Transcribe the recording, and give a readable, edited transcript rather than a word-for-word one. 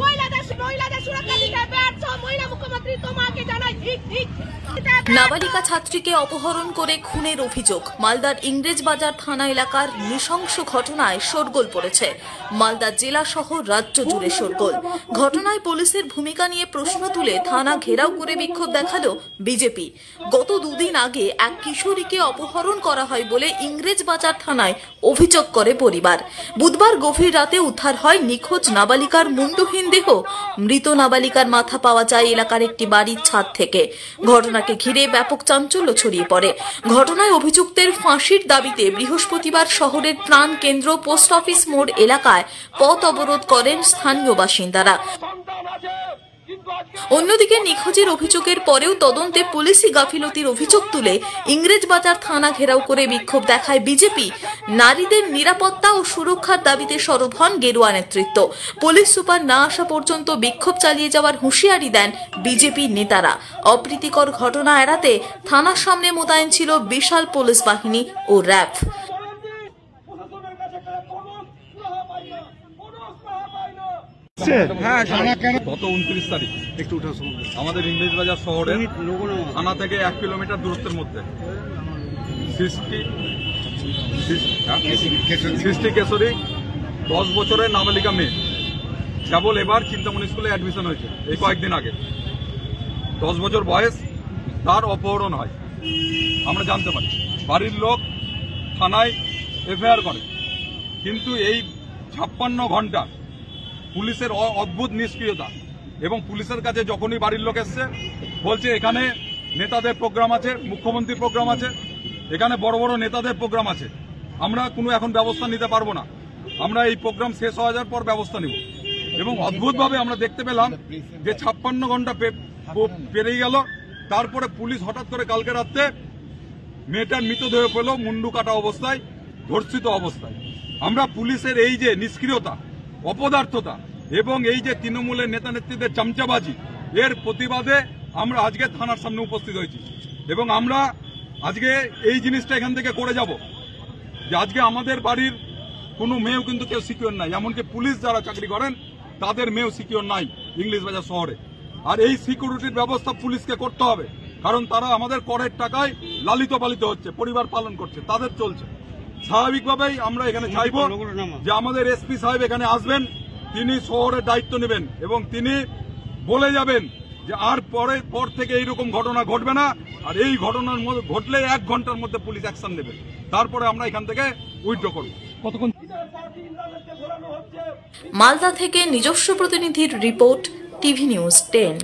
মহিলাদের সুরক্ষা দিতে ব্যর্থ মহিলা মুখ্যমন্ত্রী, তোমাকে জানাই ঠিক ঠিক। নাবালিকা ছাত্রীকে অপহরণ করে খুনের অভিযোগ। মালদার ইংরেজবাজার থানা এলাকার নৃশংস ঘটনায় শোরগোল পড়েছে। মালদা জেলা সহ রাজ্য জুড়ে শোরগোল। ঘটনায় পুলিশের ভূমিকা নিয়ে প্রশ্ন তুলে থানা ঘেরাও করে বিক্ষোভ দেখালো বিজেপি। গত দুদিন আগে এক কিশোরীকে অপহরণ করা হয় বলে ইংরেজবাজার থানায় অভিযোগ করে পরিবার। বুধবার গভীর রাতে উদ্ধার হয় নিখোঁজ নাবালিকার মুন্ডহীন দেহ। মৃত নাবালিকার মাথা পাওয়া যায় এলাকার একটি বাড়ির ছাদ থেকে। ঘটনাকে ঘিরে ব্যাপক চাঞ্চল্য ছড়িয়ে পড়ে। ঘটনায় অভিযুক্তের ফাঁসির দাবিতে বৃহস্পতিবার শহরের ত্রাণ কেন্দ্র পোস্ট অফিস মোড় এলাকায় পথ অবরোধ করেন স্থানীয় বাসিন্দারা। অন্যদিকে নিখোঁজের অভিযোগের পরেও তদন্তে পুলিশি গাফিলতির অভিযোগ তুলে ইংরেজবাজার থানা ঘেরাও করে বিক্ষোভ দেখায় বিজেপি। নারীদের নিরাপত্তা ও সুরক্ষার দাবিতে সরব হন গেরুয়া নেতৃত্ব। পুলিশ সুপার না আসা পর্যন্ত বিক্ষোভ চালিয়ে যাওয়ার হুঁশিয়ারি দেন বিজেপি নেতারা। অপ্রীতিকর ঘটনা এড়াতে থানার সামনে মোতায়েন ছিল বিশাল পুলিশ বাহিনী ও র্যাব। গত 29 তারিখ আমাদের ইংরেজবাজার শহরে থানা থেকে 1 কিলোমিটার দূরত্বের মধ্যে সৃষ্টি কেশরী 10 বছরের নাবালিকা মেয়ে কেবল এবার চিন্তামণি স্কুলে অ্যাডমিশন হয়েছে এই কয়েকদিন আগে। 10 বছর বয়স, তার অপহরণ হয় আমরা জানতে পারি। বাড়ির লোক থানায় এফআইআর করে, কিন্তু এই 56 ঘন্টা পুলিশের অদ্ভুত নিষ্ক্রিয়তা এবং পুলিশের কাছে যখনই বাড়ির লোক এসছে বলছে এখানে নেতাদের প্রোগ্রাম আছে, মুখ্যমন্ত্রীর প্রোগ্রাম আছে, এখানে বড় বড় নেতাদের প্রোগ্রাম আছে, আমরা কোনো এখন ব্যবস্থা নিতে পারবো না, আমরা এই প্রোগ্রাম শেষ হয়ে যাওয়ার পর ব্যবস্থা নিব। এবং অদ্ভুতভাবে আমরা দেখতে পেলাম যে 56 ঘন্টা পেরিয়ে গেল, তারপরে পুলিশ হঠাৎ করে কালকে রাত্রে মেয়েটার মৃতদেহ পেল মুন্ডু কাটা অবস্থায়, ধর্ষিত অবস্থায়। আমরা পুলিশের এই যে নিষ্ক্রিয়তা, অপদার্থতা এবং এই যে তৃণমূলের নেতা নেত্রীদের চামচাবাজি, এর প্রতিবাদে আমরা আজকে থানার সামনে উপস্থিত হয়েছি। এবং আমরা আজকে এই জিনিসটা এখান থেকে করে যাব যে আজকে আমাদের বাড়ির কোনো মেয়েও কিন্তু কেউ সিকিউর নাই, এমনকি পুলিশ যারা চাকরি করেন তাদের মেয়েও সিকিউর নাই ইংরেজবাজার শহরে। আর এই সিকিউরিটির ব্যবস্থা পুলিশকে করতে হবে, কারণ তারা আমাদের করের টাকায় লালিত পালিত হচ্ছে, পরিবার পালন করছে, তাদের চলছে। স্বাভাবিকভাবেই আমরা এখানে চাইব যে আমাদের এসপি সাহেব এখানে আসবেন, তিনি শহরের দায়িত্ব নেবেন এবং তিনি বলে যাবেন যে আর পর থেকে এইরকম ঘটনা ঘটবে না, আর এই ঘটনার মধ্যে ঘটলে 1 ঘন্টার মধ্যে পুলিশ অ্যাকশন নেবে, তারপরে আমরা এখান থেকে উইথড্র করব। কতক্ষণ? মালদা থেকে নিজস্ব প্রতিনিধির রিপোর্ট, টিভি নিউজ 10।